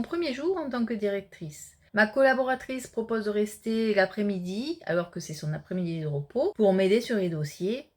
premier jour en tant que directrice. Ma collaboratrice propose de rester l'après-midi, alors que c'est son après-midi de repos, pour m'aider sur les dossiers.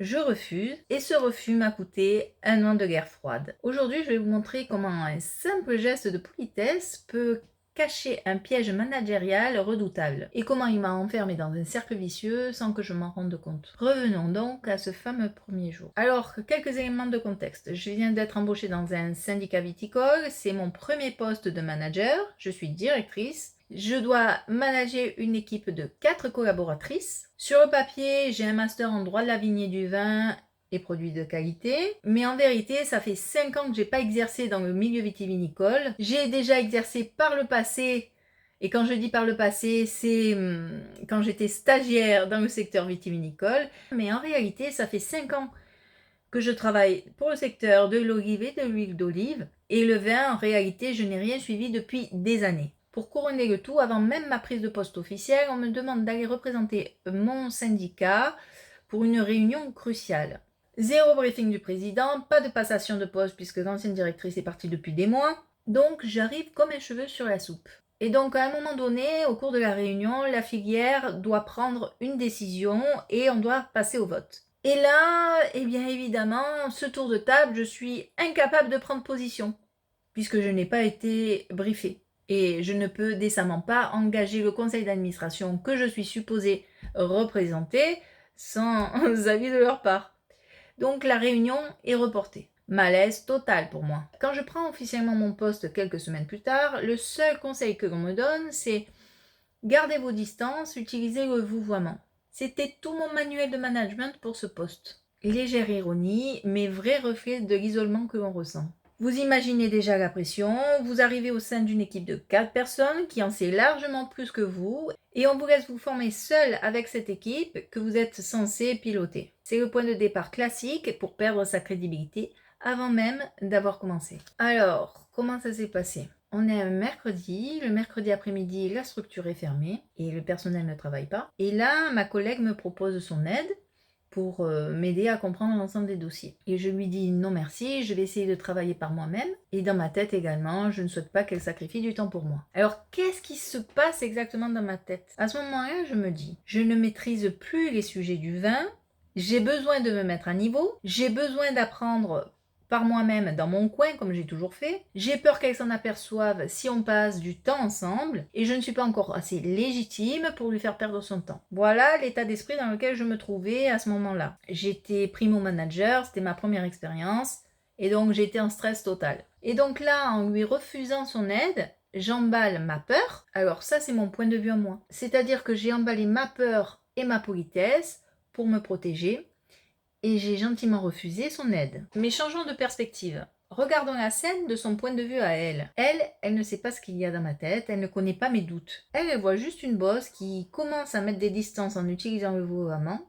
Je refuse et ce refus m'a coûté 1 an de guerre froide. Aujourd'hui, je vais vous montrer comment un simple geste de politesse peut cacher un piège managérial redoutable et comment il m'a enfermé dans un cercle vicieux sans que je m'en rende compte. Revenons donc à ce fameux premier jour. Alors, quelques éléments de contexte. Je viens d'être embauchée dans un syndicat viticole, c'est mon premier poste de manager, je suis directrice. Je dois manager une équipe de 4 collaboratrices. Sur le papier, j'ai un master en droit de la vigne et du vin et produits de qualité. Mais en vérité, ça fait 5 ans que j'ai pas exercé dans le milieu vitivinicole. J'ai déjà exercé par le passé. Et quand je dis par le passé, c'est quand j'étais stagiaire dans le secteur vitivinicole. Mais en réalité, ça fait 5 ans que je travaille pour le secteur de l'olive et de l'huile d'olive. Et le vin, en réalité, je n'ai rien suivi depuis des années. Pour couronner le tout, avant même ma prise de poste officielle, on me demande d'aller représenter mon syndicat pour une réunion cruciale. Zéro briefing du président, pas de passation de poste puisque l'ancienne directrice est partie depuis des mois. Donc j'arrive comme un cheveu sur la soupe. Et donc à un moment donné, au cours de la réunion, la filière doit prendre une décision et on doit passer au vote. Et là, eh bien évidemment, ce tour de table, je suis incapable de prendre position puisque je n'ai pas été briefée. Et je ne peux décemment pas engager le conseil d'administration que je suis supposée représenter sans avis de leur part. Donc la réunion est reportée. Malaise total pour moi. Quand je prends officiellement mon poste quelques semaines plus tard, le seul conseil que l'on me donne, c'est gardez vos distances, utilisez le vouvoiement. C'était tout mon manuel de management pour ce poste. Légère ironie, mais vrai reflet de l'isolement que l'on ressent. Vous imaginez déjà la pression, vous arrivez au sein d'une équipe de 4 personnes qui en sait largement plus que vous et on vous laisse vous former seul avec cette équipe que vous êtes censé piloter. C'est le point de départ classique pour perdre sa crédibilité avant même d'avoir commencé. Alors, comment ça s'est passé ? On est un mercredi, le mercredi après-midi, la structure est fermée et le personnel ne travaille pas. Et là, ma collègue me propose son aide pour m'aider à comprendre l'ensemble des dossiers. Et je lui dis non merci, je vais essayer de travailler par moi-même. Et dans ma tête également, je ne souhaite pas qu'elle sacrifie du temps pour moi. Alors qu'est-ce qui se passe exactement dans ma tête ? À ce moment-là, je me dis, je ne maîtrise plus les sujets du vin, j'ai besoin de me mettre à niveau, j'ai besoin d'apprendre par moi-même dans mon coin comme j'ai toujours fait. J'ai peur qu'elle s'en aperçoive si on passe du temps ensemble et je ne suis pas encore assez légitime pour lui faire perdre son temps. Voilà l'état d'esprit dans lequel je me trouvais à ce moment-là. J'étais primo manager, c'était ma première expérience et donc j'étais en stress total. Et donc là, en lui refusant son aide, j'emballe ma peur. Alors ça, c'est mon point de vue à moi. C'est-à-dire que j'ai emballé ma peur et ma politesse pour me protéger et j'ai gentiment refusé son aide. Mais changeons de perspective. Regardons la scène de son point de vue à elle. Elle ne sait pas ce qu'il y a dans ma tête, elle ne connaît pas mes doutes. Elle voit juste une bosse qui commence à mettre des distances en utilisant le vouvoiement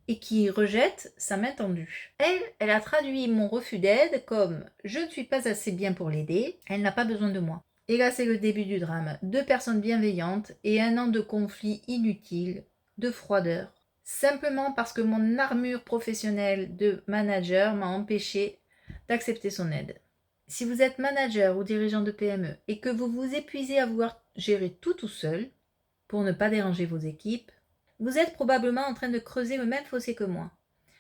et qui rejette sa main tendue. Elle a traduit mon refus d'aide comme « je ne suis pas assez bien pour l'aider, elle n'a pas besoin de moi ». Et là, c'est le début du drame. 2 personnes bienveillantes et 1 an de conflits inutiles, de froideur. Simplement parce que mon armure professionnelle de manager m'a empêché d'accepter son aide. Si vous êtes manager ou dirigeant de PME et que vous vous épuisez à vouloir gérer tout seul pour ne pas déranger vos équipes, vous êtes probablement en train de creuser le même fossé que moi.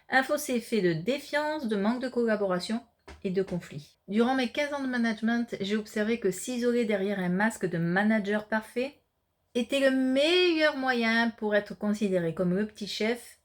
Un fossé fait de défiance, de manque de collaboration et de conflits. Durant mes 15 ans de management, j'ai observé que s'isoler derrière un masque de manager parfait était le meilleur moyen pour être considéré comme le petit chef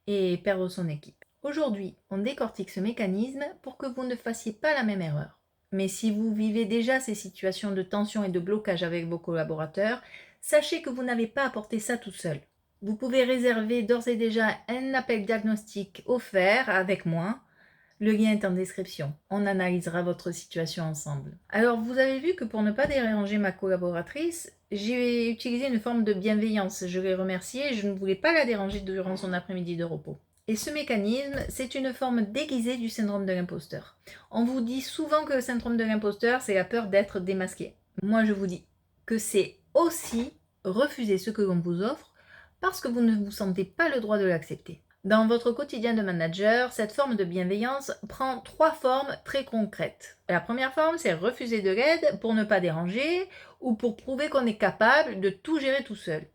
et perdre son équipe. Aujourd'hui, on décortique ce mécanisme pour que vous ne fassiez pas la même erreur. Mais si vous vivez déjà ces situations de tension et de blocage avec vos collaborateurs, sachez que vous n'avez pas à porter ça tout seul. Vous pouvez réserver d'ores et déjà un appel diagnostic offert avec moi. Le lien est en description. On analysera votre situation ensemble. Alors, vous avez vu que pour ne pas déranger ma collaboratrice, j'ai utilisé une forme de bienveillance. Je l'ai remerciée et je ne voulais pas la déranger durant son après-midi de repos. Et ce mécanisme, c'est une forme déguisée du syndrome de l'imposteur. On vous dit souvent que le syndrome de l'imposteur, c'est la peur d'être démasqué. Moi, je vous dis que c'est aussi refuser ce que l'on vous offre parce que vous ne vous sentez pas le droit de l'accepter. Dans votre quotidien de manager, cette forme de bienveillance prend 3 formes très concrètes. La première forme, c'est refuser de l'aide pour ne pas déranger ou pour prouver qu'on est capable de tout gérer tout seul.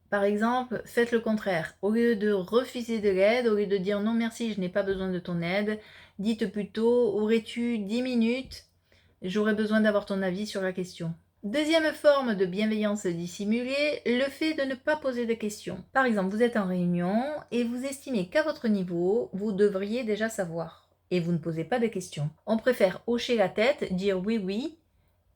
Par exemple, faites le contraire. Au lieu de refuser de l'aide, au lieu de dire non merci, je n'ai pas besoin de ton aide, dites plutôt aurais-tu 10 minutes? J'aurais besoin d'avoir ton avis sur la question. Deuxième forme de bienveillance dissimulée, le fait de ne pas poser de questions. Par exemple, vous êtes en réunion et vous estimez qu'à votre niveau, vous devriez déjà savoir. Et vous ne posez pas de questions. On préfère hocher la tête, dire oui oui,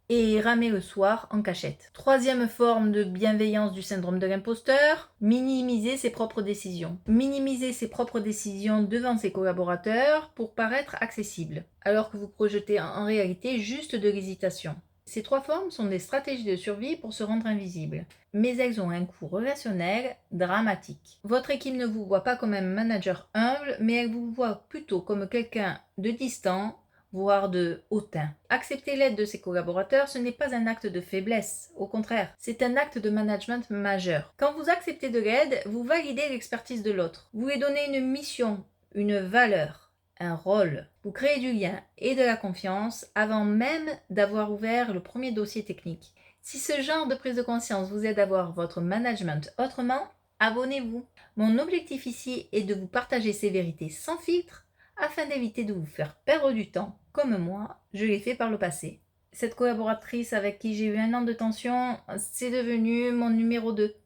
et ramer le soir en cachette. Troisième forme de bienveillance du syndrome de l'imposteur, minimiser ses propres décisions. Minimiser ses propres décisions devant ses collaborateurs pour paraître accessible, alors que vous projetez en réalité juste de l'hésitation. Ces 3 formes sont des stratégies de survie pour se rendre invisible, mais elles ont un coût relationnel dramatique. Votre équipe ne vous voit pas comme un manager humble, mais elle vous voit plutôt comme quelqu'un de distant, voire de hautain. Accepter l'aide de ses collaborateurs, ce n'est pas un acte de faiblesse, au contraire, c'est un acte de management majeur. Quand vous acceptez de l'aide, vous validez l'expertise de l'autre. Vous lui donnez une mission, une valeur, un rôle. Vous créez du lien et de la confiance avant même d'avoir ouvert le premier dossier technique. Si ce genre de prise de conscience vous aide à voir votre management autrement, abonnez-vous. Mon objectif ici est de vous partager ces vérités sans filtre afin d'éviter de vous faire perdre du temps, comme moi, je l'ai fait par le passé. Cette collaboratrice avec qui j'ai eu 1 an de tension, c'est devenu mon numéro 2,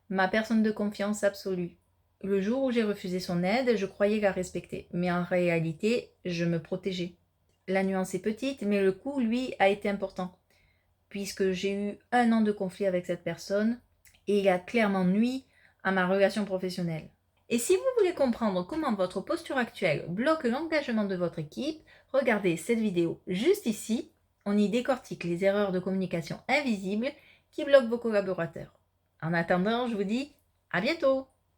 ma personne de confiance absolue. Le jour où j'ai refusé son aide, je croyais la respecter, mais en réalité, je me protégeais. La nuance est petite, mais le coup, lui, a été important, puisque j'ai eu 1 an de conflit avec cette personne, et il a clairement nui à ma relation professionnelle. Et si vous voulez comprendre comment votre posture actuelle bloque l'engagement de votre équipe, regardez cette vidéo juste ici. On y décortique les erreurs de communication invisibles qui bloquent vos collaborateurs. En attendant, je vous dis à bientôt!